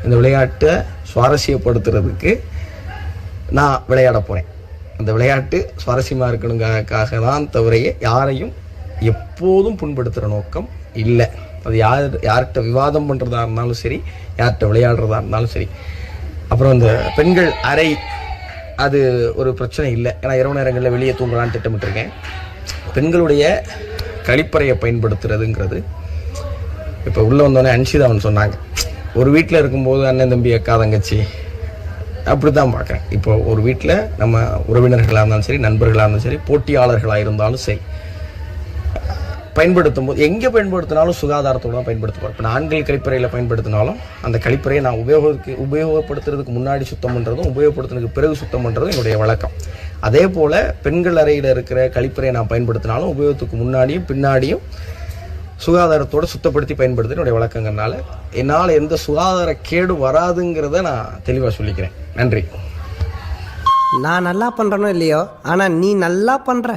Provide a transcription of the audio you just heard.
இந்த விளையாட்டை சுவாரஸ்யப்படுத்துறதுக்கு நான் விளையாட போகிறேன். அந்த விளையாட்டு சுவாரஸ்யமாக இருக்கணுங்காக தான் தவிர யாரையும் எப்போதும் புண்படுத்துகிற நோக்கம் இல்லை. அது யார்கிட்ட விவாதம் பண்ணுறதா இருந்தாலும் சரி, யார்கிட்ட விளையாடுறதா இருந்தாலும் சரி. அப்புறம் இந்த பெண்கள் அறை அது ஒரு பிரச்சனை இல்லை. ஏன்னா இரவு நேரங்களில் வெளியே தூங்கலான்னு திட்டமிட்டிருக்கேன். பெண்களுடைய கழிப்பறையை பயன்படுத்துறதுங்கிறது இப்போ உள்ளே வந்தோடனே அன்ஷிதாவன் சொன்னாங்க, ஒரு வீட்டில் இருக்கும்போது அண்ணன் தம்பி அக்கா தங்கச்சி அப்படி தான் பார்க்குறேன். இப்போ ஒரு வீட்டில் நம்ம உறவினர்களாக இருந்தாலும் சரி, நண்பர்களாக இருந்தாலும் சரி, போட்டியாளர்களாக இருந்தாலும் சரி, பயன்படுத்தும் போது எங்கே பயன்படுத்தினாலும் சுகாதாரத்தோடு தான் பயன்படுத்துவோம். இப்போ நான் ஆண்கள் கழிப்பறையில் பயன்படுத்தினாலும் அந்த கழிப்பறையை நான் உபயோகப்படுத்துறதுக்கு முன்னாடி சுத்தம் பண்ணுறதும் உபயோகப்படுத்துறதுக்கு பிறகு சுத்தம் பண்ணுறதும் என்னுடைய வழக்கம். அதே போல் பெண்கள் அறையில் இருக்கிற கழிப்பறையை நான் பயன்படுத்தினாலும் உபயோகத்துக்கு முன்னாடியும் பின்னாடியும் சுகாதாரத்தோடு சுத்தப்படுத்தி பயன்படுத்த என்னுடைய வழக்கங்கிறனால என்னால் எந்த சுகாதார கேடு வராதுங்கிறத நான் தெளிவாக சொல்லிக்கிறேன். நன்றி. நான் நல்லா பண்ணுறனோ இல்லையோ, ஆனால் நீ நல்லா பண்ணுற.